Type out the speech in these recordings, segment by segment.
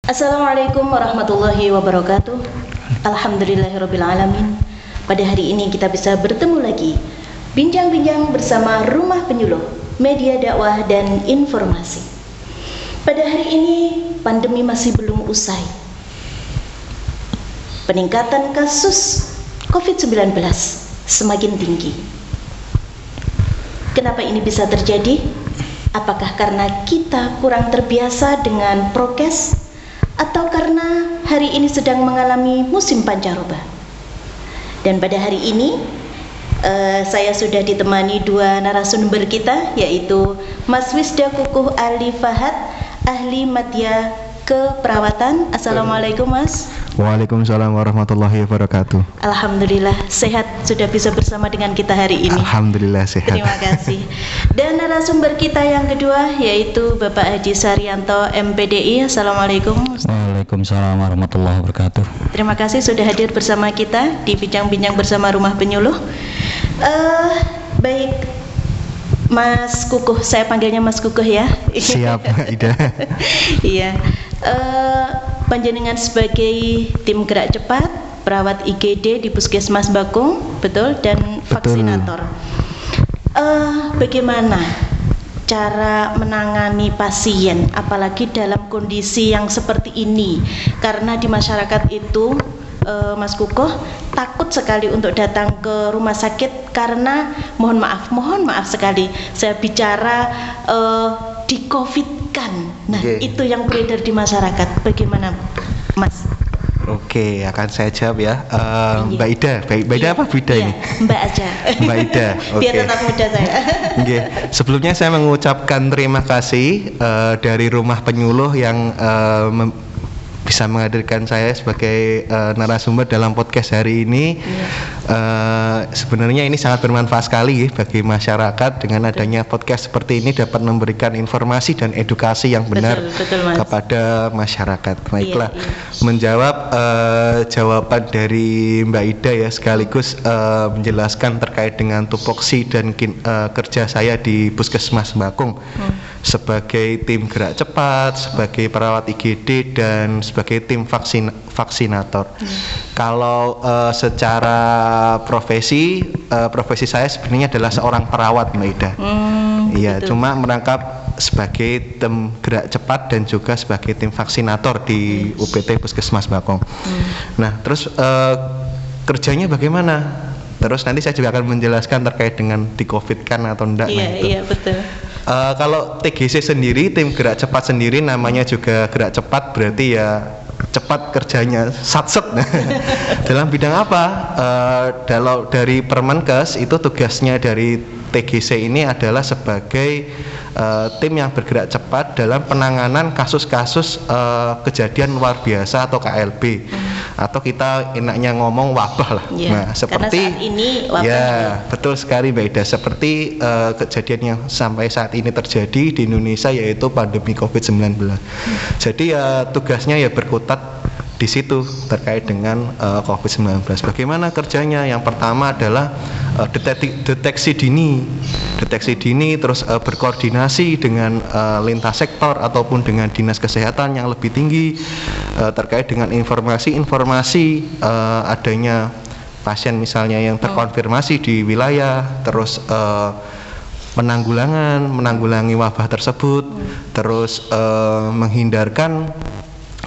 Assalamualaikum warahmatullahi wabarakatuh. Alhamdulillahirrabbilalamin. Pada hari ini kita bisa bertemu lagi, bincang-bincang bersama Rumah Penyuluh, media dakwah dan informasi. Pada hari ini pandemi masih belum usai. Peningkatan kasus COVID-19 semakin tinggi. Kenapa ini bisa terjadi? Apakah karena kita kurang terbiasa dengan prokes? Atau karena hari ini sedang mengalami musim pancaroba. Dan pada hari ini saya sudah ditemani dua narasumber kita, yaitu Mas Wisda Kukuh Ali Fahad, ahli madya keperawatan. Assalamualaikum Mas. Waalaikumsalam warahmatullahi wabarakatuh. Alhamdulillah sehat, sudah bisa bersama dengan kita hari ini. Alhamdulillah sehat. Terima kasih. Dan narasumber kita yang kedua yaitu Bapak Haji Saryanto MPDI. Assalamualaikum. Waalaikumsalam warahmatullahi wabarakatuh. Terima kasih sudah hadir bersama kita di bincang-bincang bersama Rumah Penyuluh. Baik Mas Kukuh, saya panggilnya Mas Kukuh ya. Siap, Ida. Iya. Panjenengan sebagai tim gerak cepat, perawat IGD di Puskesmas Bakung, betul, dan vaksinator. Bagaimana cara menangani pasien, apalagi dalam kondisi yang seperti ini? Karena di masyarakat itu, Mas Kukuh, takut sekali untuk datang ke rumah sakit karena mohon maaf sekali, saya bicara di COVID-kan. Nah, itu yang beredar di masyarakat. Bagaimana, Mas? Oke, akan saya jawab ya. Mbak Ida, Mbak Ida apa Bu Ida ini? Mbak aja. Mbak Ida. Biar tetap muda saya. Oke. Sebelumnya saya mengucapkan terima kasih dari Rumah Penyuluh yang bisa menghadirkan saya sebagai narasumber dalam podcast hari ini. Sebenarnya ini sangat bermanfaat sekali bagi masyarakat. Dengan adanya podcast seperti ini dapat memberikan informasi dan edukasi yang benar betul, kepada masyarakat. Baiklah, menjawab jawaban dari Mbak Ida ya, sekaligus menjelaskan terkait dengan tupoksi dan kerja saya di Puskesmas Bakung sebagai tim gerak cepat, sebagai perawat IGD, dan sebagai tim vaksinator. Kalau secara profesi saya sebenarnya adalah seorang perawat, Mbak Ida. Iya, cuma merangkap sebagai tim gerak cepat dan juga sebagai tim vaksinator di UPT Puskesmas Bakung. Nah, terus kerjanya bagaimana? Terus nanti saya juga akan menjelaskan terkait dengan di COVID kan atau enggak. Iya, betul. Kalau TGC sendiri, tim gerak cepat sendiri, namanya juga gerak cepat, berarti ya cepat kerjanya, satset. Dalam bidang apa? Dari Permenkes itu tugasnya dari TGC ini adalah sebagai tim yang bergerak cepat dalam penanganan kasus-kasus kejadian luar biasa atau KLB, atau kita enaknya ngomong wabah lah. Nah, seperti saat ini wabah. Ya, betul sekali Mbak Ida. Seperti kejadian yang sampai saat ini terjadi di Indonesia, yaitu pandemi COVID-19. Jadi ya tugasnya ya berkutat di situ terkait dengan COVID-19. Bagaimana kerjanya? Yang pertama adalah deteksi dini, terus berkoordinasi dengan lintas sektor ataupun dengan dinas kesehatan yang lebih tinggi terkait dengan informasi adanya pasien misalnya yang terkonfirmasi di wilayah, terus menanggulangi wabah tersebut, terus menghindarkan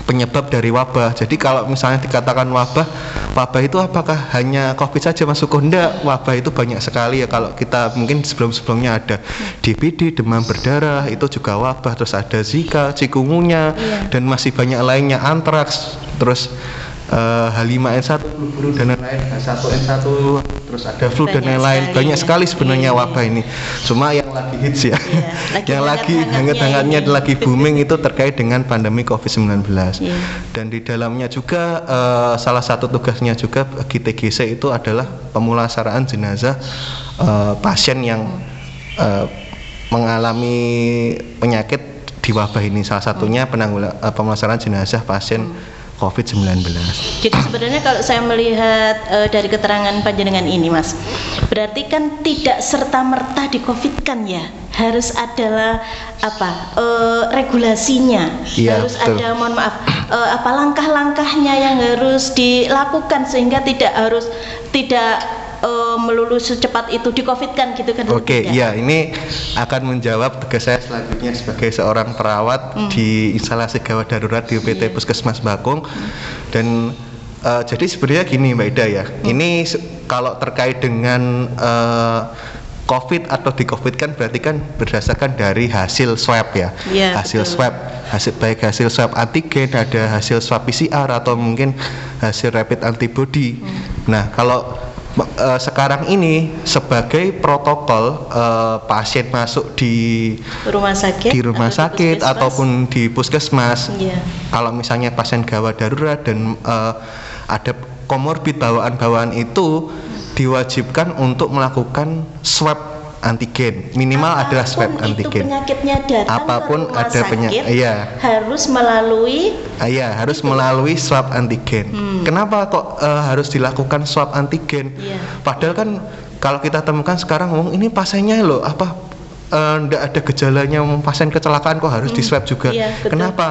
penyebab dari wabah. Jadi kalau misalnya dikatakan wabah itu apakah hanya COVID saja masuk? Enggak, wabah itu banyak sekali ya. Kalau kita mungkin sebelumnya ada DBD, demam berdarah, itu juga wabah. Terus ada Zika, chikungunya, dan masih banyak lainnya, antraks, terus H5N1, flu dan lain-lain, H1N1, terus ada flu dan lain-lain. Banyak sekali sebenarnya wabah ini. Cuma yang lagi hits ya, yang lagi hangat-hangatnya, lagi booming itu terkait dengan pandemi COVID-19. Dan di dalamnya juga salah satu tugasnya juga bagi TGC itu adalah pemulasaraan jenazah pasien yang mengalami penyakit di wabah ini. Salah satunya pemulasaraan jenazah pasien COVID-19. Jadi sebenarnya kalau saya melihat dari keterangan panjenengan ini, Mas, berarti kan tidak serta-merta di-COVID-kan ya, harus adalah regulasinya, Iya, harus betul. ada, mohon maaf, langkah-langkahnya yang harus dilakukan sehingga tidak melulu secepat itu di-COVID-kan gitu kan? Oke, tidak? ya ini akan menjawab tugas saya selanjutnya sebagai seorang perawat di instalasi gawat darurat di UPT Iya. Puskesmas Bakung. Dan jadi sebenarnya gini Mbak Ida ya, ini kalau terkait dengan COVID atau di-COVID-kan berarti kan berdasarkan dari hasil swab ya, Iya, hasil betul. swab, baik hasil swab antigen, ada hasil swab PCR atau mungkin hasil rapid antibody. Nah kalau sekarang ini sebagai protokol pasien masuk di rumah sakit, rumah atau di sakit puskesmas. ataupun di puskesmas, Iya. kalau misalnya pasien gawat darurat dan ada komorbid bawaan-bawaan itu diwajibkan untuk melakukan swab antigen, minimal adalah swab Apapun itu antigen. penyakitnya datang Apapun ke rumah ada sakit, iya. harus melalui Iya, harus melalui swab antigen. Kenapa kok harus dilakukan swab antigen? Iya. Padahal kan kalau kita temukan sekarang, ini pasiennya loh ndak ada gejalanya, pasien kecelakaan kok harus di swab juga. Iya, betul. Kenapa?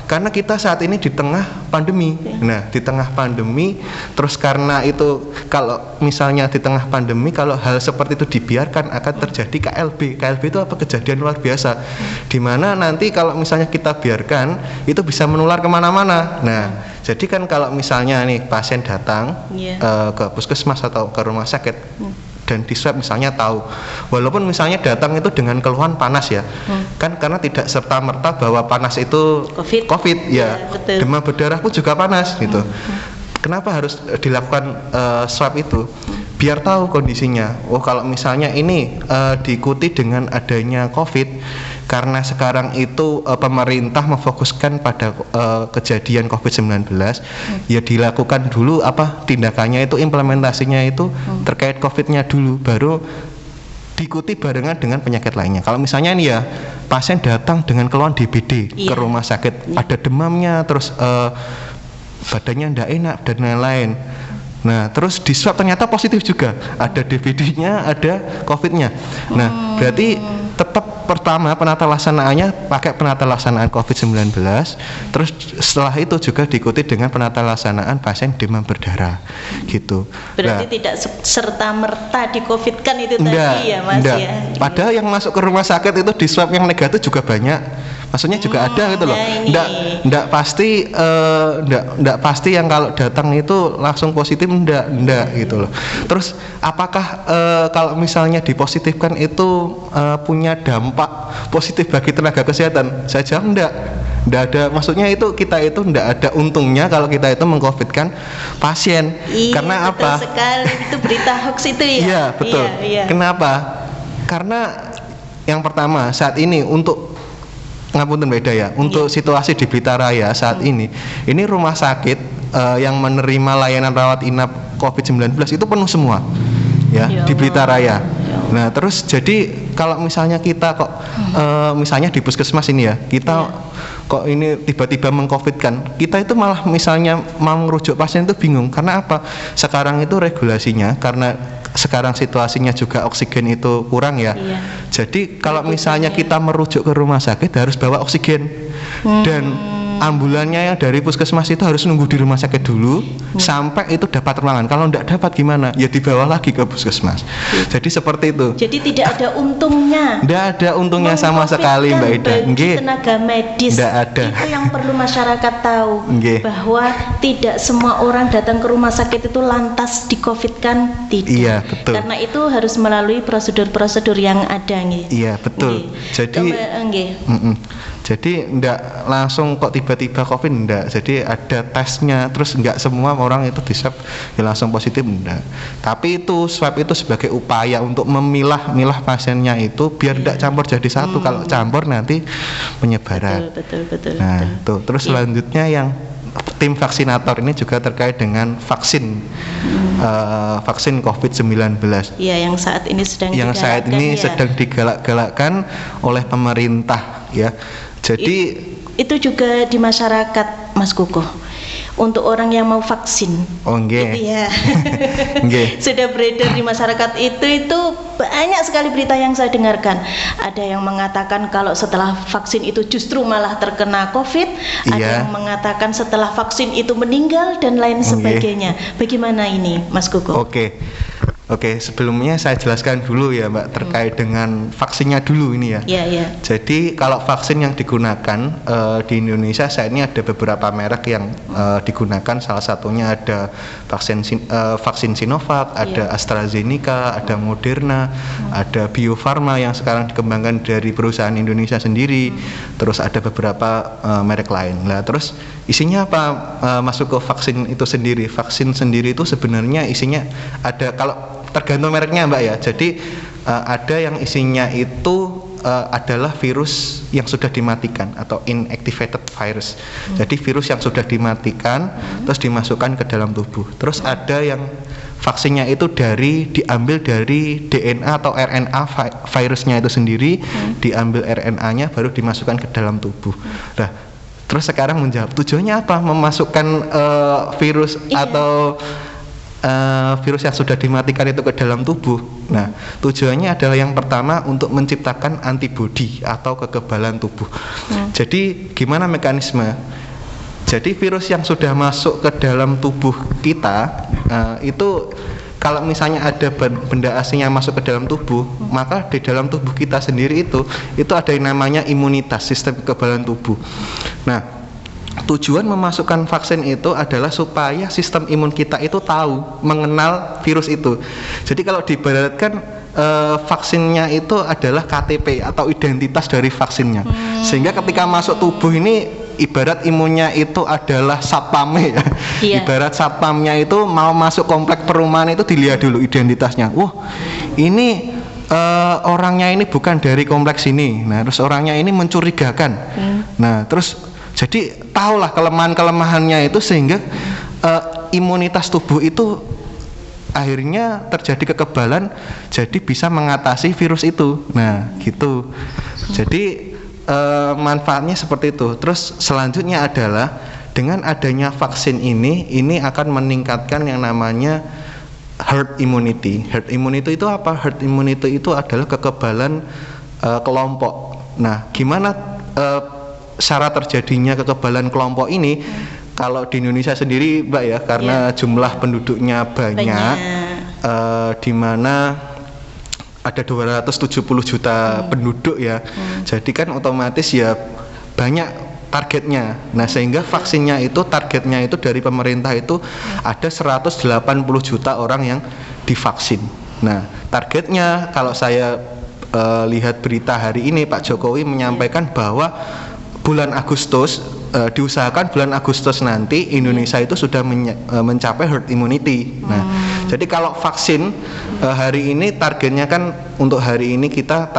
Karena kita saat ini di tengah pandemi. Nah, di tengah pandemi, terus karena itu kalau misalnya di tengah pandemi, kalau hal seperti itu dibiarkan akan terjadi KLB. KLB itu apa? Kejadian luar biasa. Dimana nanti kalau misalnya kita biarkan, itu bisa menular kemana-mana. Nah, jadi kan kalau misalnya nih pasien datang Iya. ke puskesmas atau ke rumah sakit dan di swab misalnya tahu, walaupun misalnya datang itu dengan keluhan panas ya, kan karena tidak serta merta bahwa panas itu COVID ya, Iya, betul. demam berdarah pun juga panas gitu. Kenapa harus dilakukan swab itu? Biar tahu kondisinya. Oh kalau misalnya ini diikuti dengan adanya COVID, karena sekarang itu pemerintah memfokuskan pada kejadian COVID-19, ya dilakukan dulu tindakannya itu, implementasinya itu terkait COVID-nya dulu, baru diikuti barengan dengan penyakit lainnya. Kalau misalnya nih ya pasien datang dengan keluhan DBD ke Iya. rumah sakit, ada demamnya, terus badannya tidak enak dan lain-lain. Nah, terus di swab ternyata positif juga, ada DBD-nya, ada COVID-nya. Nah, berarti tetap pertama penata laksanaannya pakai penata laksanaan COVID-19, terus setelah itu juga diikuti dengan penata laksanaan pasien demam berdarah, gitu. Berarti Nah, tidak serta-merta di COVID kan itu enggak, tadi ya, Mas enggak. ya. Padahal yang masuk ke rumah sakit itu di swab yang negatif juga banyak. Maksudnya juga ada gitu loh. nah ini. Enggak pasti yang kalau datang itu langsung positif, enggak gitu loh. Terus apakah kalau misalnya dipositifkan itu punya dampak positif bagi tenaga kesehatan? Saya jawab enggak ada. Maksudnya itu kita itu enggak ada untungnya kalau kita itu mengcovidkan pasien. Iya, Karena betul apa? sekali, itu berita hoax itu ya. Iya, betul. Iya. Kenapa? Karena yang pertama saat ini untuk ngapunten beda ya, untuk situasi di Blitar Raya saat ini rumah sakit yang menerima layanan rawat inap COVID-19 itu penuh semua ya, Ya di Blitar Allah. Raya. Nah, terus jadi kalau misalnya kita kok misalnya di puskesmas ini ya, kita kok ini tiba-tiba mengcovidkan, kita itu malah misalnya mau merujuk pasien itu bingung. Karena apa? Sekarang itu regulasinya, karena sekarang situasinya juga oksigen itu kurang ya. Iya. Jadi kalau misalnya kita merujuk ke rumah sakit harus bawa oksigen, dan ambulannya yang dari puskesmas itu harus nunggu di rumah sakit dulu sampai itu dapat ruangan. Kalau tidak dapat gimana? Ya dibawa lagi ke puskesmas. Jadi seperti itu. Jadi tidak ada untungnya. Tidak ada untungnya sama sekali Mbak Ida. Bagi Nggih. tenaga medis. Nggak ada. Itu yang perlu masyarakat tahu, Nggih. bahwa tidak semua orang datang ke rumah sakit itu lantas di-COVID-kan, tidak. Iya, betul. Karena itu harus melalui prosedur-prosedur yang ada nggih. Iya, betul. Nggih. Jadi Nggih. Jadi enggak langsung kok tiba-tiba COVID, enggak. Jadi ada tesnya, terus enggak semua orang itu di swab ya langsung positif, enggak. Tapi itu swab itu sebagai upaya untuk memilah pasiennya itu biar enggak campur jadi satu. Kalau campur nanti penyebaran. Betul. Nah, tuh. Terus selanjutnya yang tim vaksinator ini juga terkait dengan vaksin vaksin COVID-19. Iya, yang saat ini sedang sedang digalak-galakkan oleh pemerintah ya. Jadi itu juga di masyarakat, Mas Kukuh. untuk orang yang mau vaksin. Oh nggih. Iya. Nggih. Sudah beredar di masyarakat itu banyak sekali berita yang saya dengarkan. Ada yang mengatakan kalau setelah vaksin itu justru malah terkena COVID, ada Iya. yang mengatakan setelah vaksin itu meninggal dan lain sebagainya. Bagaimana ini, Mas Koko? Oke, sebelumnya saya jelaskan dulu ya Mbak terkait dengan vaksinnya dulu ini ya. Iya, iya. Jadi kalau vaksin yang digunakan di Indonesia saat ini ada beberapa merek yang digunakan. Salah satunya ada vaksin Sinovac, ada AstraZeneca, ada Moderna, ada Bio Farma yang sekarang dikembangkan dari perusahaan Indonesia sendiri. Terus ada beberapa merek lain. Nah, terus isinya apa masuk ke vaksin itu sendiri? Vaksin sendiri itu sebenarnya isinya ada, kalau tergantung mereknya Mbak ya. Jadi ada yang isinya itu adalah virus yang sudah dimatikan atau inactivated virus. Jadi virus yang sudah dimatikan terus dimasukkan ke dalam tubuh. Terus ada yang vaksinnya itu diambil dari DNA atau RNA virusnya itu sendiri, diambil RNA-nya baru dimasukkan ke dalam tubuh. Nah, terus sekarang menjawab tujuannya apa memasukkan virus atau virus yang sudah dimatikan itu ke dalam tubuh. Nah, tujuannya adalah yang pertama untuk menciptakan antibodi atau kekebalan tubuh. Jadi gimana mekanisme? Jadi virus yang sudah masuk ke dalam tubuh kita itu kalau misalnya ada benda asing yang masuk ke dalam tubuh, maka di dalam tubuh kita sendiri itu ada yang namanya imunitas, sistem kekebalan tubuh. Nah, tujuan memasukkan vaksin itu adalah supaya sistem imun kita itu tahu, mengenal virus itu. Jadi kalau diibaratkan vaksinnya itu adalah KTP atau identitas dari vaksinnya. Sehingga ketika masuk tubuh ini ibarat imunnya itu adalah satpamnya ya. Iya. Ibarat satpamnya itu mau masuk komplek perumahan itu dilihat dulu identitasnya. Wah, ini orangnya ini bukan dari kompleks ini. Nah, terus orangnya ini mencurigakan. Nah, terus jadi tahulah kelemahan-kelemahannya itu sehingga imunitas tubuh itu akhirnya terjadi kekebalan, jadi bisa mengatasi virus itu. Nah, gitu. Jadi manfaatnya seperti itu. Terus selanjutnya adalah dengan adanya vaksin ini akan meningkatkan yang namanya herd immunity. Herd immunity itu apa? Herd immunity itu adalah kekebalan kelompok. Nah, gimana syarat terjadinya kekebalan kelompok ini? Kalau di Indonesia sendiri Mbak ya, karena jumlah penduduknya banyak. Di mana ada 270 juta penduduk ya. Jadi kan otomatis ya banyak targetnya. Nah, sehingga vaksinnya itu targetnya itu dari pemerintah itu ada 180 juta orang yang divaksin. Nah, targetnya kalau saya lihat berita hari ini Pak Jokowi menyampaikan bahwa bulan Agustus diusahakan bulan Agustus nanti Indonesia itu sudah mencapai herd immunity. Nah, jadi kalau vaksin hari ini targetnya kan untuk hari ini kita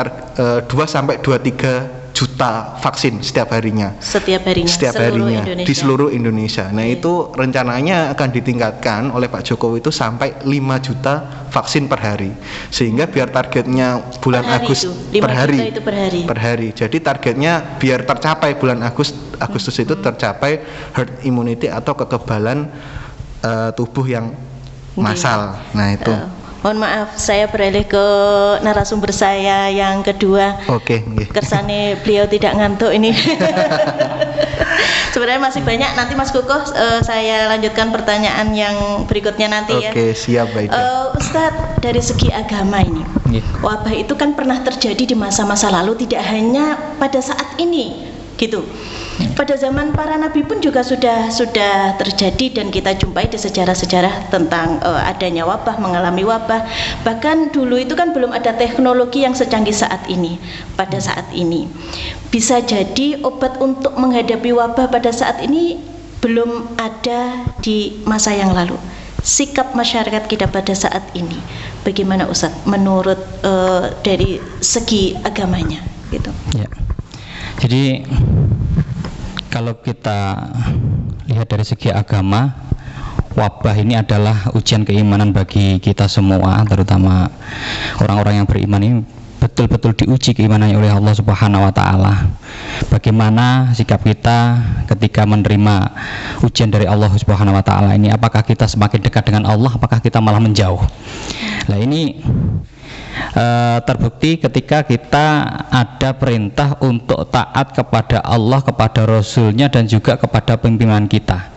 2 sampai 23 juta vaksin setiap harinya. Setiap harinya Di seluruh Indonesia. Nah, itu rencananya akan ditingkatkan oleh Pak Jokowi itu sampai 5 juta vaksin per hari. Sehingga biar targetnya bulan Agustus per hari. Jadi targetnya biar tercapai bulan Agustus itu tercapai herd immunity atau kekebalan tubuh yang massal. Nah, itu. Mohon maaf, saya beralih ke narasumber saya yang kedua. Oke. Kersane beliau tidak ngantuk ini. Sebenarnya masih banyak, nanti Mas Koko saya lanjutkan pertanyaan yang berikutnya nanti ya. Oke, siap baik. Ustadz, dari segi agama ini, wabah itu kan pernah terjadi di masa-masa lalu, tidak hanya pada saat ini, gitu. Pada zaman para nabi pun juga sudah terjadi dan kita jumpai di sejarah-sejarah tentang adanya wabah, mengalami wabah. Bahkan dulu itu kan belum ada teknologi yang secanggih saat ini. Pada saat ini bisa jadi obat untuk menghadapi wabah pada saat ini belum ada di masa yang lalu. Sikap masyarakat kita pada saat ini bagaimana Ustadz menurut dari segi agamanya gitu. Ya. Jadi kalau kita lihat dari segi agama, wabah ini adalah ujian keimanan bagi kita semua, terutama orang-orang yang beriman ini betul-betul diuji keimanannya oleh Allah Subhanahu wa taala. Bagaimana sikap kita ketika ketika menerima ujian dari Allah Subhanahu wa taala ini, apakah kita semakin dekat dengan Allah, apakah kita malah menjauh. Nah, ini terbukti ketika kita ada perintah untuk taat kepada Allah, kepada Rasulnya, dan juga kepada pimpinan kita.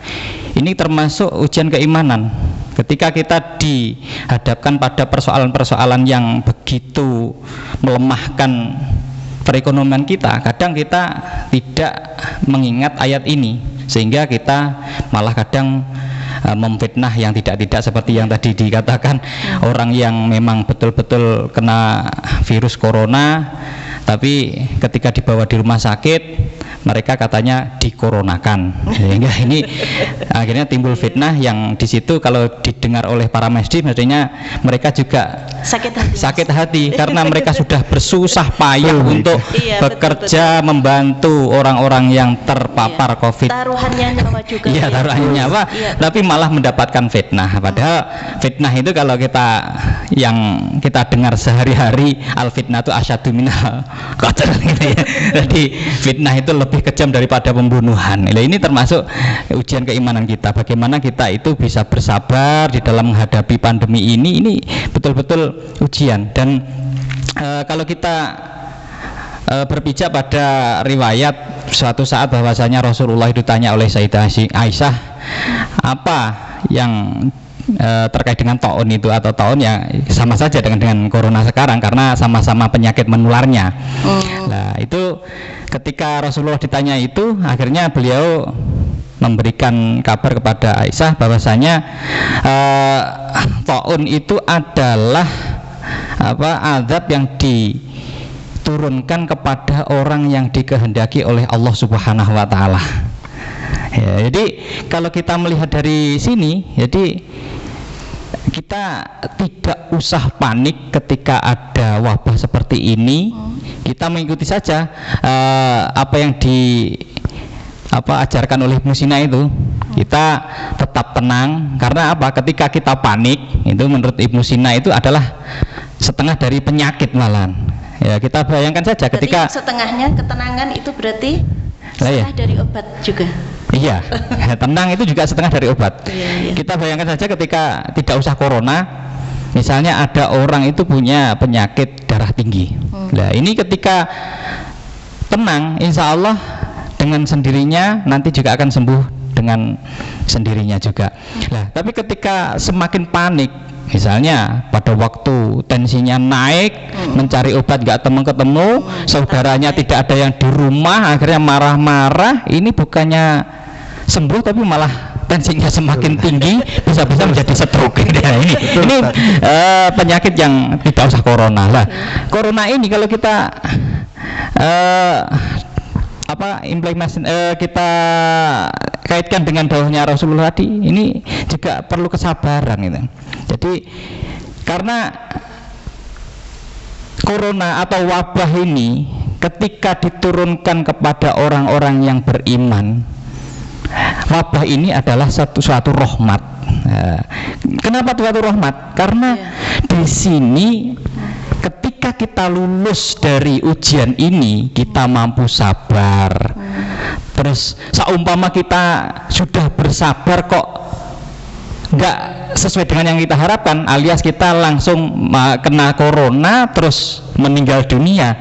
Ini termasuk ujian keimanan. Ketika kita dihadapkan pada persoalan-persoalan yang begitu melemahkan perekonomian kita, kadang kita tidak mengingat ayat ini, sehingga kita malah kadang memfitnah yang tidak-tidak, seperti yang tadi dikatakan, orang yang memang betul-betul kena virus corona, tapi ketika dibawa di rumah sakit mereka katanya dikoronakan, sehingga ini akhirnya timbul fitnah yang di situ kalau didengar oleh para medis, maksudnya mereka juga sakit hati karena mereka sudah bersusah payah untuk bekerja, betul. Membantu orang-orang yang terpapar COVID. Taruhannya nyawa juga. Iya, taruhannya nyawa, tapi malah mendapatkan fitnah. Padahal fitnah itu kalau kita dengar sehari-hari, al fitnah itu asyadu minal qatl gitu ya. Jadi fitnah itu lebih kejam daripada pembunuhan. Nah, ini termasuk ujian keimanan kita. Bagaimana kita itu bisa bersabar di dalam menghadapi pandemi ini. Ini betul-betul ujian. Dan kalau kita berpijak pada riwayat suatu saat bahwasanya Rasulullah itu ditanya oleh Sayyidah Aisyah, apa yang terkait dengan taun itu, atau taun ya sama saja dengan corona sekarang karena sama-sama penyakit menularnya. Nah, itu ketika Rasulullah ditanya itu, akhirnya beliau memberikan kabar kepada Aisyah bahwasanya taun itu adalah azab yang diturunkan kepada orang yang dikehendaki oleh Allah Subhanahu wa taala. Ya, jadi kalau kita melihat dari sini, jadi kita tidak usah panik ketika ada wabah seperti ini. Kita mengikuti saja apa yang ajarkan oleh Ibnu Sina itu. Kita tetap tenang, karena apa? Ketika kita panik, itu menurut Ibnu Sina itu adalah setengah dari penyakit malahan. Ya, kita bayangkan saja ketika setengahnya ketenangan itu berarti setengah dari obat juga. Iya, tenang itu juga setengah dari obat. Iya. Kita bayangkan saja ketika tidak usah corona, misalnya ada orang itu punya penyakit darah tinggi. Nah, ini ketika tenang, insya Allah dengan sendirinya nanti juga akan sembuh dengan sendirinya juga. Nah, tapi ketika semakin panik, misalnya pada waktu tensinya naik, mencari obat nggak ketemu, saudaranya tidak ada yang di rumah, akhirnya marah-marah, ini bukannya sembuh tapi malah tensinya semakin tinggi, bisa-bisa menjadi stroke. Ini penyakit yang tidak usah corona lah. Corona ini kalau kita kita kaitkan dengan dawuhnya Rasulullah tadi, ini juga perlu kesabaran gitu. Jadi karena corona atau wabah ini ketika diturunkan kepada orang-orang yang beriman, wabah ini adalah suatu rahmat. Kenapa suatu rahmat? Karena di sini ketika kita lulus dari ujian ini, kita mampu sabar. Terus seumpama kita sudah bersabar kok nggak sesuai dengan yang kita harapkan, alias kita langsung kena corona terus meninggal dunia.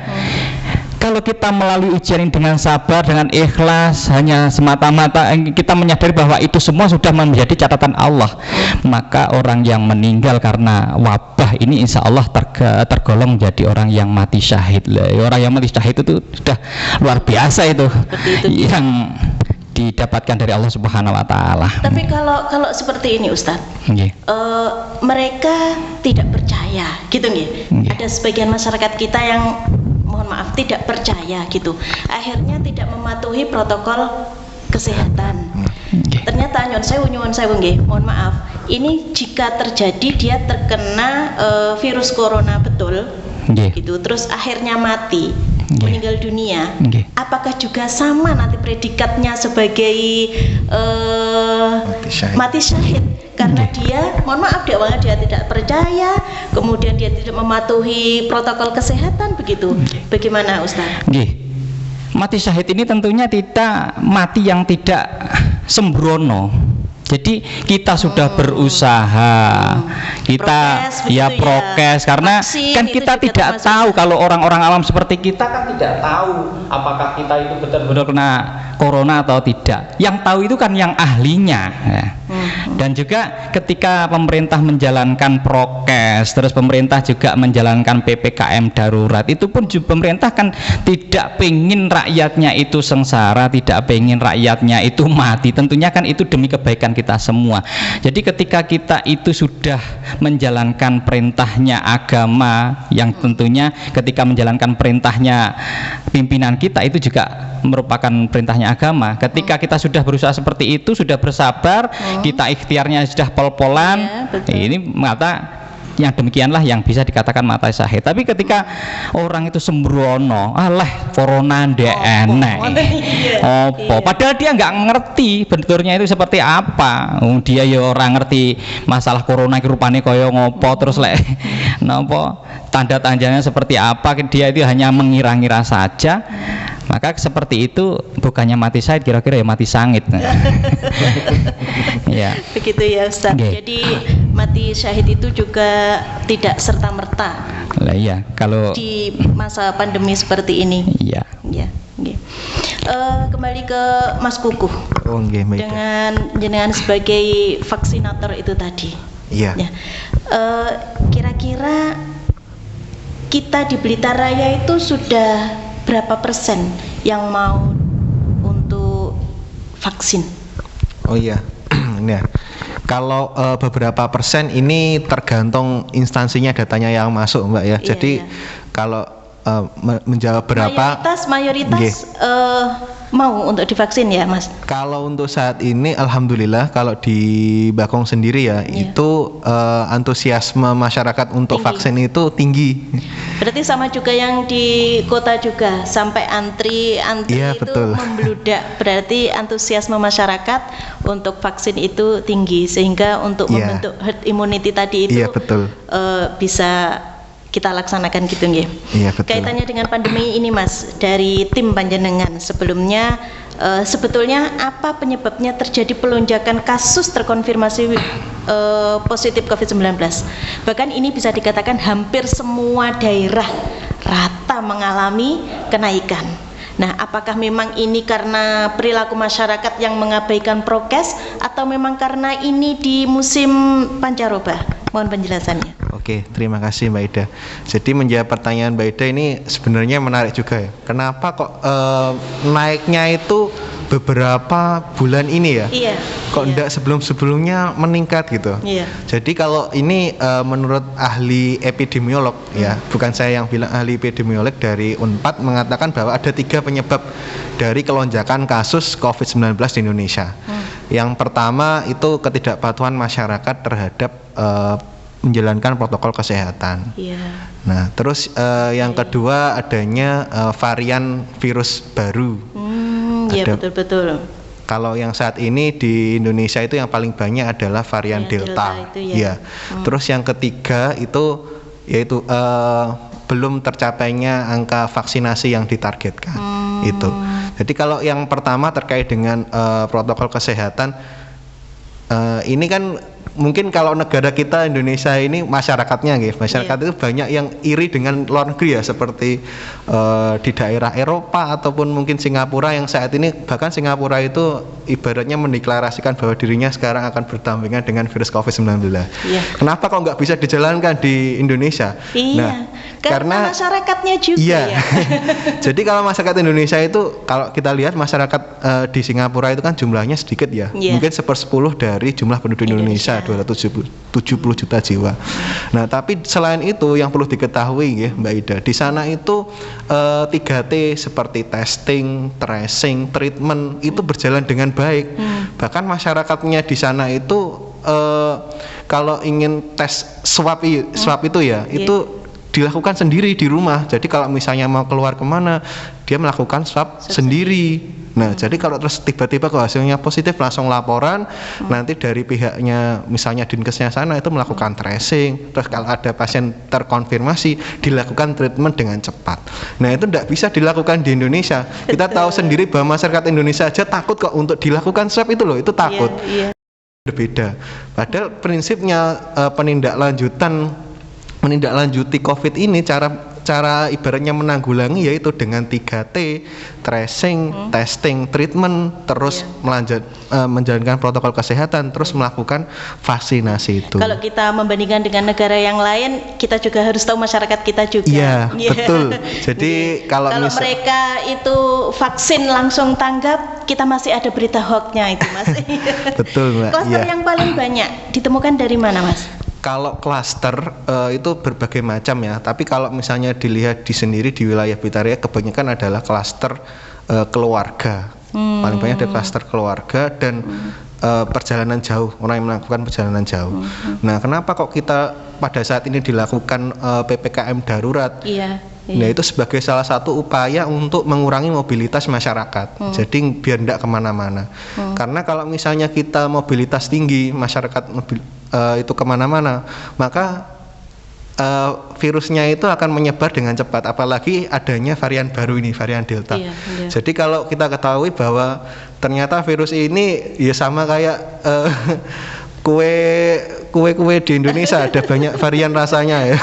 Kalau kita melalui ujian ini dengan sabar, dengan ikhlas, hanya semata-mata kita menyadari bahwa itu semua sudah menjadi catatan Allah, maka orang yang meninggal karena wabah ini insya Allah tergolong menjadi orang yang mati syahid. Orang yang mati syahid itu sudah luar biasa itu yang didapatkan dari Allah Subhanahu wa taala. Tapi kalau seperti ini Ustadz, mereka tidak percaya gitu nggih. Ada sebagian masyarakat kita yang mohon maaf tidak percaya gitu, akhirnya tidak mematuhi protokol kesehatan. Ternyata nyuwun sewu nggih, mohon maaf, ini jika terjadi dia terkena virus corona betul gitu, terus akhirnya mati, meninggal dunia, apakah juga sama nanti predikatnya sebagai mati syahid? Karena dia, mohon maaf, di awalnya dia tidak percaya, kemudian dia tidak mematuhi protokol kesehatan begitu. Bagaimana Ustaz? Mati syahid ini tentunya tidak mati yang tidak sembrono. Jadi kita sudah berusaha, kita Prokes, begitu ya. prokes, karena Vaksin kan itu kita juga tidak termasuk. tahu, kalau orang-orang awam seperti kita kan tidak tahu apakah kita itu betul-betul kena corona atau tidak. Yang tahu itu kan yang ahlinya. Ya. Dan juga ketika pemerintah menjalankan prokes, terus pemerintah juga menjalankan PPKM darurat, itu pun pemerintah kan tidak pengen rakyatnya itu sengsara, tidak pengen rakyatnya itu mati. Tentunya kan itu demi kebaikan kita semua. Jadi ketika kita itu sudah menjalankan perintahnya agama, yang tentunya ketika menjalankan perintahnya pimpinan kita itu juga merupakan perintahnya agama. Ketika kita sudah berusaha seperti itu, sudah bersabar, kita ikhtiarnya sudah pol-polan, Ya, betul. ini mata yang demikianlah yang bisa dikatakan mata syahid. Tapi ketika orang itu sembrono, alah corona ndek enek, opo, padahal dia nggak ngerti benturnya itu seperti apa. Dia ya orang ngerti masalah corona iki rupane kaya ngopo, terus lek napa tanda-tandanya seperti apa, dia itu hanya mengira-ngira saja. Maka seperti itu bukannya mati syahid, kira-kira ya mati sangit. Ya. Begitu ya Ustaz. Nggih. Jadi mati syahid itu juga tidak serta-merta Lah iya, kalau di masa pandemi seperti ini. iya. Ya, nggih. Kembali ke Mas Kukuh Oh nggih, Mbak Ida. dengan jenengan sebagai vaksinator itu tadi. Iya. Ya. Kira-kira kita di Blitar Raya itu sudah berapa persen yang mau untuk vaksin? Oh iya. Nah, kalau beberapa persen ini tergantung instansinya, datanya yang masuk, Mbak ya. Iya, Jadi iya. kalau menjawab berapa, Mayoritas mau untuk divaksin ya, Mas? kalau untuk saat ini alhamdulillah kalau di Bakong sendiri ya, Iya. itu antusiasme masyarakat untuk Tinggi. vaksin itu tinggi. Berarti sama juga yang di kota juga, sampai antri Iya, itu betul. membludak. Berarti antusiasme masyarakat untuk vaksin itu tinggi, sehingga untuk Iya. membentuk herd immunity tadi itu Iya, betul. Bisa kita laksanakan gitu nggih. Iya, betul. Kaitannya dengan pandemi ini Mas, dari tim panjenengan sebelumnya sebetulnya apa penyebabnya terjadi pelonjakan kasus terkonfirmasi positif COVID-19? Bahkan ini bisa dikatakan hampir semua daerah rata mengalami kenaikan. Nah, apakah memang ini karena perilaku masyarakat yang mengabaikan prokes atau memang karena ini di musim pancaroba? Mohon penjelasannya. Oke, terima kasih Mbak Ida. Jadi menjawab pertanyaan Mbak Ida ini sebenarnya menarik juga ya. Kenapa kok naiknya itu beberapa bulan ini ya? Iya. Kok iya. enggak sebelum-sebelumnya meningkat gitu? Iya. Jadi kalau ini menurut ahli epidemiolog ya, bukan saya yang bilang, ahli epidemiolog dari Unpad mengatakan bahwa ada 3 penyebab dari kelonjakan kasus COVID-19 di Indonesia. Yang pertama itu ketidakpatuhan masyarakat terhadap menjalankan protokol kesehatan. Iya. Nah, terus yang kedua adanya varian virus baru. Iya Ada- betul-betul. Kalau yang saat ini di Indonesia itu yang paling banyak adalah varian Varian Delta. Delta itu ya. Iya. Terus yang ketiga itu yaitu belum tercapainya angka vaksinasi yang ditargetkan. Itu. Jadi kalau yang pertama terkait dengan protokol kesehatan, ini kan mungkin kalau negara kita Indonesia ini masyarakatnya gitu, masyarakat Iya. itu banyak yang iri dengan luar negeri ya, seperti di daerah Eropa ataupun mungkin Singapura, yang saat ini bahkan Singapura itu ibaratnya mendeklarasikan bahwa dirinya sekarang akan berdampingan dengan virus COVID-19. Iya. Kenapa kok nggak bisa dijalankan di Indonesia? Iya. Karena masyarakatnya juga iya. ya. Jadi kalau masyarakat Indonesia itu, kalau kita lihat masyarakat di Singapura itu kan jumlahnya sedikit ya, Iya. mungkin 1/10 dari jumlah penduduk Indonesia, 270 juta jiwa. Nah, tapi selain itu yang perlu diketahui ya Mbak Ida, di sana itu 3T seperti testing, tracing, treatment itu berjalan dengan baik. Bahkan masyarakatnya di sana itu kalau ingin tes swab itu ya, itu dilakukan sendiri di rumah. Jadi kalau misalnya mau keluar kemana, dia melakukan swab sendiri. Nah, jadi kalau terus tiba-tiba kok hasilnya positif langsung laporan, nanti dari pihaknya misalnya Dinkesnya sana itu melakukan tracing. Terus kalau ada pasien terkonfirmasi, dilakukan treatment dengan cepat. Nah, itu tidak bisa dilakukan di Indonesia. Kita tahu sendiri bahwa masyarakat Indonesia aja takut kok untuk dilakukan swab itu loh, itu takut. Berbeda. Padahal prinsipnya menindaklanjuti COVID ini cara ibaratnya menanggulangi yaitu dengan 3T, tracing, testing, treatment, terus menjalankan protokol kesehatan, terus melakukan vaksinasi itu. Kalau kita membandingkan dengan negara yang lain, kita juga harus tahu masyarakat kita juga. Iya, betul. Jadi kalau mereka itu vaksin langsung tanggap, kita masih ada berita hoax-nya itu, Mas. Betul, Mbak. Klaster yang paling banyak ditemukan dari mana, Mas? Kalau klaster itu berbagai macam ya, tapi kalau misalnya dilihat sendiri di wilayah Blitar Raya kebanyakan adalah klaster keluarga. Paling banyak ada klaster keluarga dan perjalanan jauh, orang yang melakukan perjalanan jauh. Nah, kenapa kok kita pada saat ini dilakukan PPKM darurat? Nah, itu sebagai salah satu upaya untuk mengurangi mobilitas masyarakat. Jadi biar tidak kemana-mana. Karena kalau misalnya kita mobilitas tinggi, masyarakat itu kemana-mana, maka virusnya itu akan menyebar dengan cepat. Apalagi adanya varian baru ini, varian Delta. Jadi kalau kita ketahui bahwa ternyata virus ini ya sama kayak kue di Indonesia ada banyak varian rasanya ya.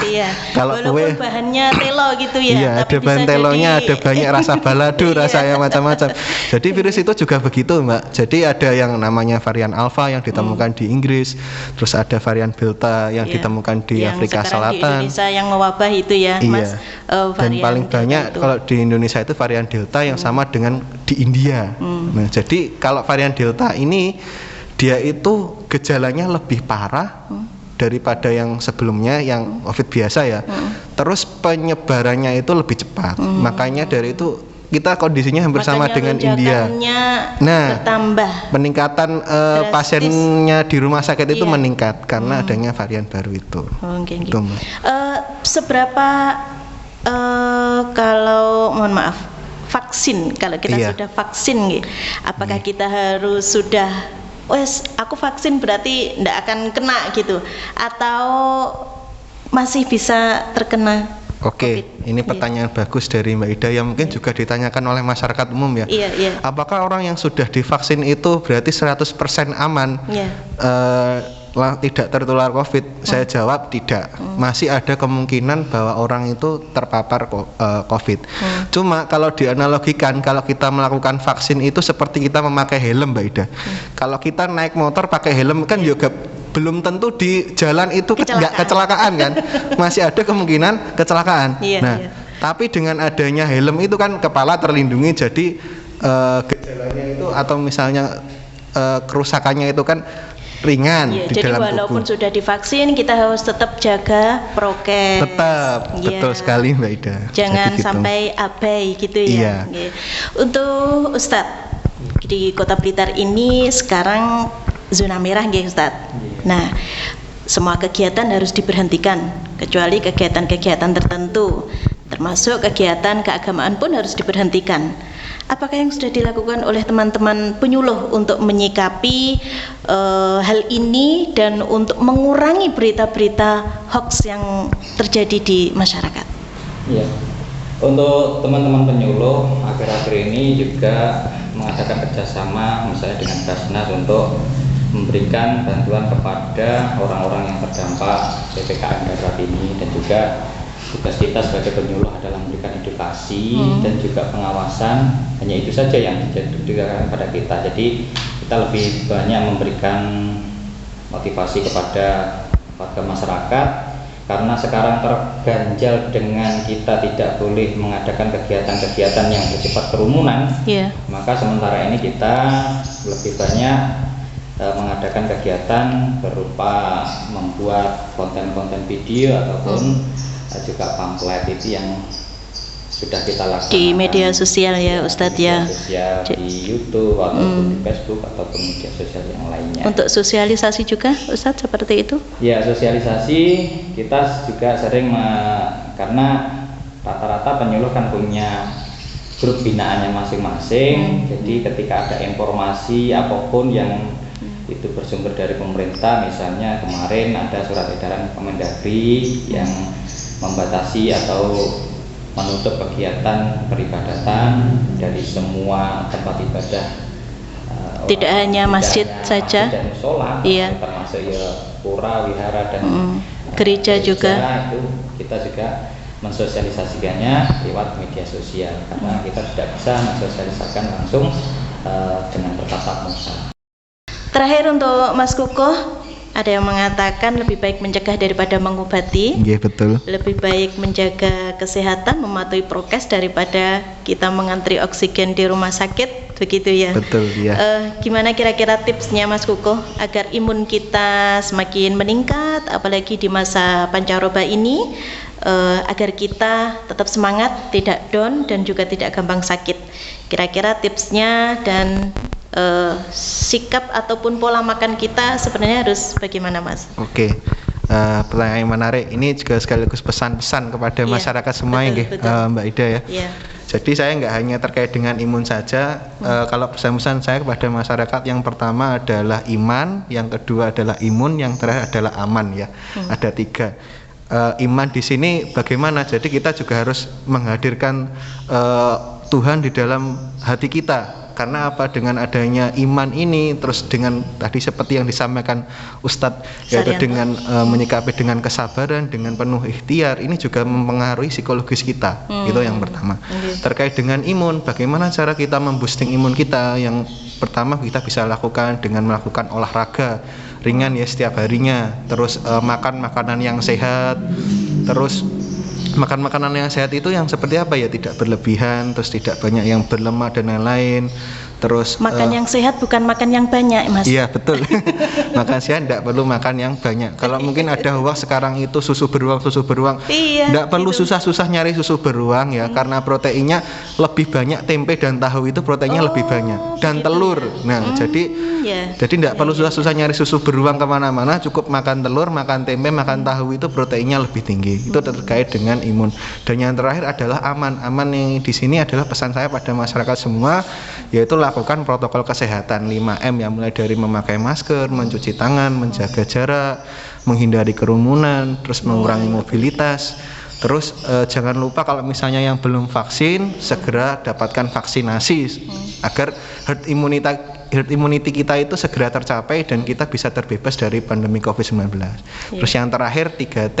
Kalau walaupun bahannya telo gitu ya. Iya, ada bahan telonya, ada banyak rasa balado, rasanya macam-macam. Jadi virus itu juga begitu, Mbak. Jadi ada yang namanya varian Alpha yang ditemukan di Inggris, terus ada varian Delta yang ditemukan di Afrika Selatan. Di Indonesia yang mewabah itu ya, Mas. Dan paling banyak kalau di Indonesia itu varian Delta yang sama dengan di India. Nah, jadi kalau varian Delta ini dia itu gejalanya lebih parah daripada yang sebelumnya yang COVID biasa ya. Terus penyebarannya itu lebih cepat. Makanya dari itu kita kondisinya hampir sama dengan India. Nah, bertambah. Peningkatan pasiennya di rumah sakit itu meningkat karena adanya varian baru itu. Seberapa kalau mohon maaf vaksin, kalau kita sudah vaksin, apakah kita harus sudah aku vaksin berarti tidak akan kena gitu, atau masih bisa terkena? Oke, ini pertanyaan bagus dari Mbak Ida yang mungkin juga ditanyakan oleh masyarakat umum ya. Apakah orang yang sudah divaksin itu berarti 100% aman? Tidak tertular COVID? Saya jawab tidak. Masih ada kemungkinan bahwa orang itu terpapar COVID. Cuma kalau dianalogikan, kalau kita melakukan vaksin itu seperti kita memakai helm, Mbak Ida. Kalau kita naik motor pakai helm kan juga belum tentu di jalan itu nggak kecelakaan kan. Masih ada kemungkinan kecelakaan. Tapi dengan adanya helm itu kan kepala terlindungi, jadi gejalanya itu atau misalnya kerusakannya itu kan ringan di jadi dalam tubuh. Walaupun sudah divaksin, kita harus tetap jaga prokes. Betul sekali Mbak Ida. Jangan sampai abai gitu ya. Untuk Ustadz, di Kota Blitar ini sekarang zona merah nggih Ustadz. Nah, semua kegiatan harus diberhentikan kecuali kegiatan-kegiatan tertentu, termasuk kegiatan keagamaan pun harus diberhentikan. Apakah yang sudah dilakukan oleh teman-teman penyuluh untuk menyikapi hal ini dan untuk mengurangi berita-berita hoax yang terjadi di masyarakat? Iya, untuk teman-teman penyuluh akhir-akhir ini juga mengadakan kerjasama misalnya dengan Basnas untuk memberikan bantuan kepada orang-orang yang terdampak PPKM darurat ini, dan juga tugas kita sebagai penyuluh adalah memberikan edukasi dan juga pengawasan. Hanya itu saja yang diberikan kepada kita. Jadi kita lebih banyak memberikan motivasi kepada warga masyarakat, karena sekarang terganjal dengan kita tidak boleh mengadakan kegiatan-kegiatan yang bersifat kerumunan. Maka sementara ini kita lebih banyak mengadakan kegiatan berupa membuat konten-konten video ataupun juga pamflet itu yang sudah kita lakukan di media sosial ya Ustadz ya, di YouTube ataupun di Facebook ataupun media sosial yang lainnya. Untuk sosialisasi juga Ustadz seperti itu? Ya, sosialisasi kita juga sering karena rata-rata penyuluh kan punya grup binaannya masing-masing. Jadi ketika ada informasi apapun yang itu bersumber dari pemerintah, misalnya kemarin ada surat edaran Kemendagri yang membatasi atau menutup kegiatan peribadatan dari semua tempat ibadah, Tidak hanya masjid saja, dan musola, iya, termasuk ya pura, wihara dan gereja juga. Itu kita juga mensosialisasikannya lewat media sosial, karena kita tidak bisa mensosialisasikan langsung dengan bertatap muka. Terakhir untuk Mas Kuko, ada yang mengatakan lebih baik mencegah daripada mengobati. Iya betul. Lebih baik menjaga kesehatan, mematuhi prokes daripada kita mengantri oksigen di rumah sakit, begitu ya. Betul ya. Gimana kira-kira tipsnya Mas Kuko agar imun kita semakin meningkat, apalagi di masa pancaroba ini, agar kita tetap semangat, tidak down dan juga tidak gampang sakit. Kira-kira tipsnya dan sikap ataupun pola makan kita sebenarnya harus bagaimana, Mas? Oke. Pertanyaan yang menarik. Ini juga sekaligus pesan-pesan kepada masyarakat semua Mbak Ida ya. Iya. Jadi saya nggak hanya terkait dengan imun saja. Kalau pesan-pesan saya kepada masyarakat, yang pertama adalah iman, yang kedua adalah imun, yang terakhir adalah aman ya. Ada 3. Iman di sini bagaimana? Jadi kita juga harus menghadirkan Tuhan di dalam hati kita. Karena apa? Dengan adanya iman ini, terus dengan tadi seperti yang disampaikan Ustadz, yaitu dengan menyikapi dengan kesabaran, dengan penuh ikhtiar, ini juga mempengaruhi psikologis kita. Itu yang pertama. Terkait dengan imun, bagaimana cara kita memboosting imun kita? Yang pertama kita bisa lakukan dengan melakukan olahraga ringan ya setiap harinya, terus makan makanan yang sehat, terus makan makanan yang sehat itu yang seperti apa ya, tidak berlebihan, terus tidak banyak yang berlemak dan lain-lain. Terus makan yang sehat bukan makan yang banyak, Mas. Iya betul. Makan sehat tidak perlu makan yang banyak. Kalau mungkin ada hoax sekarang itu susu beruang. Iya, tidak perlu susah-susah nyari susu beruang ya, karena proteinnya lebih banyak. Tempe dan tahu itu proteinnya lebih banyak, dan telur. Nah jadi tidak perlu susah-susah nyari susu beruang kemana-mana. Cukup makan telur, makan tempe, makan tahu, itu proteinnya lebih tinggi. Itu terkait dengan imun. Dan yang terakhir adalah aman. Aman yang di sini adalah pesan saya pada masyarakat semua, yaitu lakukan protokol kesehatan 5M ya, mulai dari memakai masker, mencuci tangan, menjaga jarak, menghindari kerumunan, terus mengurangi mobilitas. Terus jangan lupa kalau misalnya yang belum vaksin, segera dapatkan vaksinasi agar herd immunity kita itu segera tercapai dan kita bisa terbebas dari pandemi COVID-19. Terus yang terakhir 3T,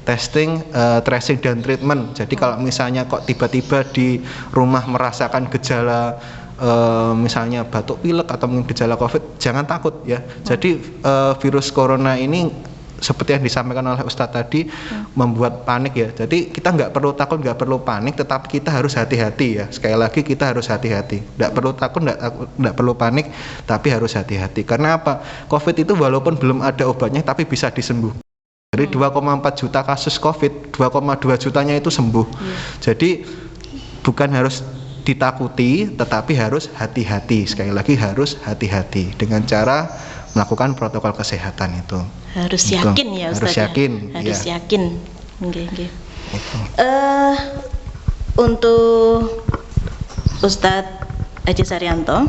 testing, tracing dan treatment. Jadi kalau misalnya kok tiba-tiba di rumah merasakan gejala misalnya batuk pilek atau mungkin gejala COVID, jangan takut ya. Jadi virus corona ini seperti yang disampaikan oleh Ustadz tadi membuat panik ya. Jadi kita nggak perlu takut, nggak perlu panik, tetapi kita harus hati-hati ya. Sekali lagi kita harus hati-hati. Nggak perlu takut, nggak perlu panik, tapi harus hati-hati. Karena apa? COVID itu walaupun belum ada obatnya, tapi bisa disembuhkan. Dari 2,4 juta kasus COVID, 2,2 jutanya itu sembuh. Jadi bukan harus ditakuti, tetapi harus hati-hati. Sekali lagi harus hati-hati dengan cara melakukan protokol kesehatan itu. Harus yakin ya Ustaz. Harus yakin. Harus yakin. Okay. Untuk Ustadz Haji Saryanto,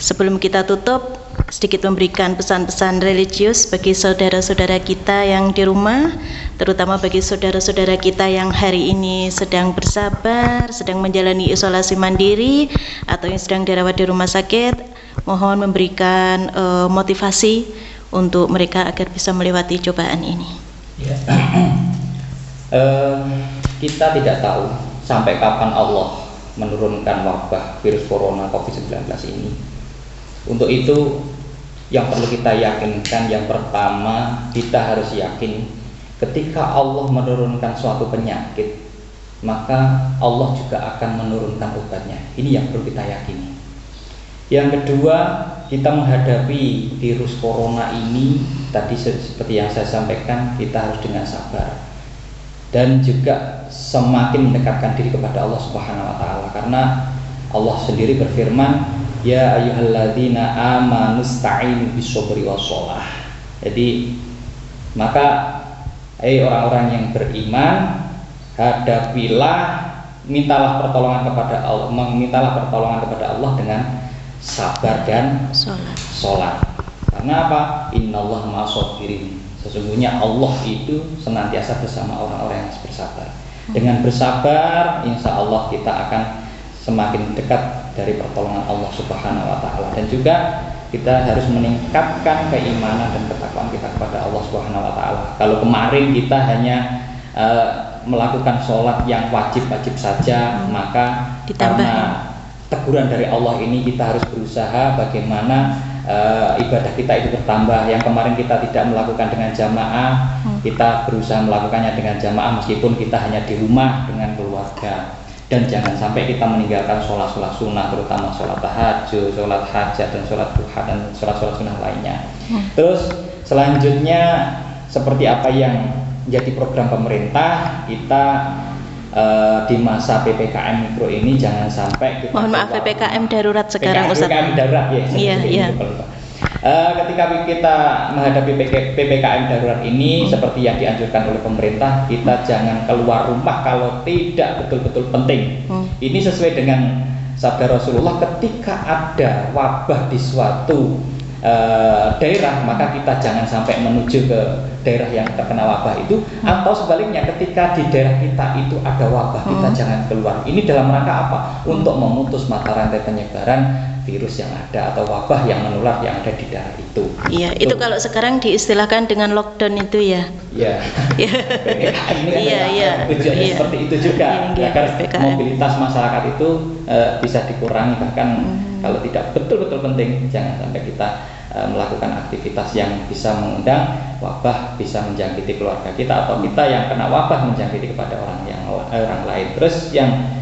sebelum kita tutup, sedikit memberikan pesan-pesan religius bagi saudara-saudara kita yang di rumah, terutama bagi saudara-saudara kita yang hari ini sedang bersabar, sedang menjalani isolasi mandiri atau yang sedang dirawat di rumah sakit. Mohon memberikan motivasi untuk mereka agar bisa melewati cobaan ini. Ya. Kita tidak tahu sampai kapan Allah menurunkan wabah virus corona COVID-19 ini. Untuk itu yang perlu kita yakinkan, yang pertama kita harus yakin ketika Allah menurunkan suatu penyakit, maka Allah juga akan menurunkan obatnya. Ini yang perlu kita yakini. Yang kedua, kita menghadapi virus corona ini tadi seperti yang saya sampaikan, kita harus dengan sabar dan juga semakin mendekatkan diri kepada Allah Subhanahu wa taala, karena Allah sendiri berfirman, ya ayyuhalladzina amanu sta'inu bis-sabri was-shalah. Jadi maka orang-orang yang beriman, hadapilah, mintalah pertolongan kepada Allah, dengan sabar dan sholat. Karena apa? Innallaha ma'as-sabirin. Sesungguhnya Allah itu senantiasa bersama orang-orang yang bersabar. Dengan bersabar, insya Allah kita akan semakin dekat dari pertolongan Allah Subhanahu wa Ta'ala. Dan juga kita harus meningkatkan keimanan dan ketakwaan kita kepada Allah Subhanahu wa Ta'ala. Kalau kemarin kita hanya melakukan sholat yang wajib-wajib saja, maka karena teguran dari Allah ini kita harus berusaha bagaimana ibadah kita itu bertambah. Yang kemarin kita tidak melakukan dengan jamaah, kita berusaha melakukannya dengan jamaah meskipun kita hanya di rumah dengan keluarga. Dan jangan sampai kita meninggalkan sholat-sholat sunnah, terutama sholat tahajud, sholat hajat, dan sholat duha, dan sholat-sholat sunnah lainnya. Terus selanjutnya, seperti apa yang menjadi program pemerintah, kita di masa PPKM Mikro ini jangan sampai kita PPKM darurat sekarang, Ustaz. PPKM darurat Iya. Ketika kita menghadapi PPKM darurat ini, seperti yang dianjurkan oleh pemerintah, kita jangan keluar rumah kalau tidak betul-betul penting. Ini sesuai dengan sabda Rasulullah, ketika ada wabah di suatu daerah, maka kita jangan sampai menuju ke daerah yang terkena wabah itu, atau sebaliknya ketika di daerah kita itu ada wabah, kita jangan keluar. Ini dalam rangka apa? Untuk memutus mata rantai penyebaran virus yang ada atau wabah yang menular yang ada di daerah itu. Iya, itu kalau sekarang diistilahkan dengan lockdown itu ya. Iya. Iya. Tujuannya seperti itu juga, agar mobilitas masyarakat itu bisa dikurangi. Bahkan kalau tidak betul-betul penting, jangan sampai kita melakukan aktivitas yang bisa mengundang wabah, bisa menjangkiti keluarga kita, atau kita yang kena wabah menjangkiti kepada orang lain. Terus yang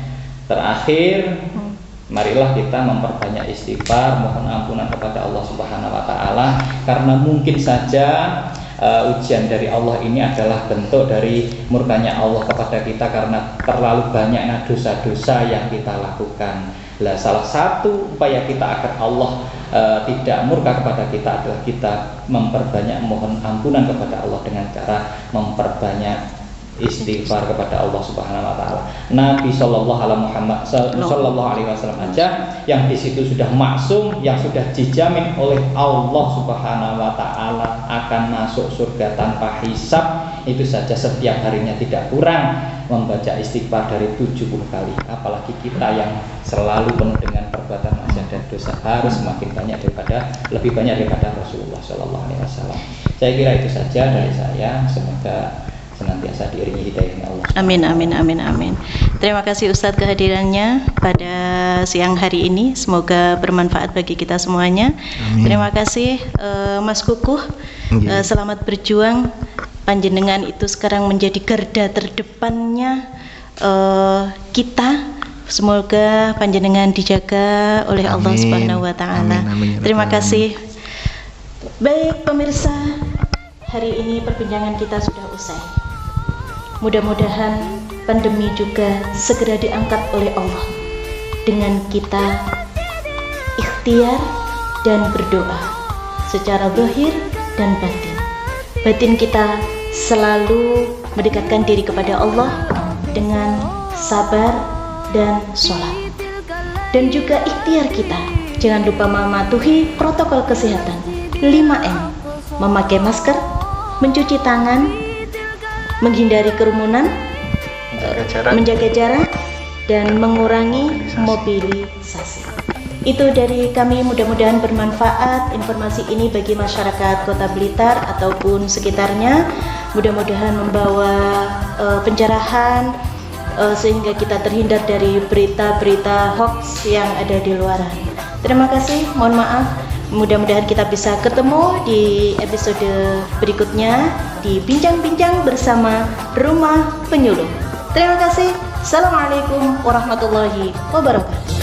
terakhir, marilah kita memperbanyak istighfar, mohon ampunan kepada Allah Subhanahu wa Ta'ala, karena mungkin saja ujian dari Allah ini adalah bentuk dari murkanya Allah kepada kita karena terlalu banyaknya dosa-dosa yang kita lakukan. Salah satu upaya kita agar Allah tidak murka kepada kita adalah kita memperbanyak mohon ampunan kepada Allah dengan cara memperbanyak istighfar kepada Allah Subhanahu wa Ta'ala. Nabi Shallallahu Alaihi Wasallam aja yang di situ sudah maksum, yang sudah dijamin oleh Allah Subhanahu wa Ta'ala akan masuk surga tanpa hisab, itu saja setiap harinya tidak kurang membaca istighfar dari 70 kali. Apalagi kita yang selalu penuh dengan perbuatan maksiat dan dosa, harus lebih banyak daripada Rasulullah Shallallahu Alaihi Wasallam. Saya kira itu saja dari saya. Semoga senantiasa diiringi hidayahnya Allah. Amin. Terima kasih Ustadz kehadirannya pada siang hari ini. Semoga bermanfaat bagi kita semuanya. Amin. Terima kasih Mas Kukuh. Selamat berjuang. Panjenengan itu sekarang menjadi garda terdepannya kita. Semoga panjenengan dijaga oleh Allah Subhanahu wa Ta'ala. Terima kasih. Baik pemirsa, hari ini perbincangan kita sudah usai. Mudah-mudahan pandemi juga segera diangkat oleh Allah dengan kita ikhtiar dan berdoa secara zahir dan batin. Batin kita selalu mendekatkan diri kepada Allah dengan sabar dan sholat. Dan juga ikhtiar kita, jangan lupa mematuhi protokol kesehatan 5M, memakai masker, mencuci tangan, menghindari kerumunan, menjaga jarak, dan mengurangi mobilisasi. Itu dari kami, mudah-mudahan bermanfaat informasi ini bagi masyarakat Kota Blitar ataupun sekitarnya. Mudah-mudahan membawa pencerahan sehingga kita terhindar dari berita-berita hoax yang ada di luaran. Terima kasih, mohon maaf. Mudah-mudahan kita bisa ketemu di episode berikutnya di Bincang-Bincang bersama Rumah Penyuluh. Terima kasih. Assalamualaikum warahmatullahi wabarakatuh.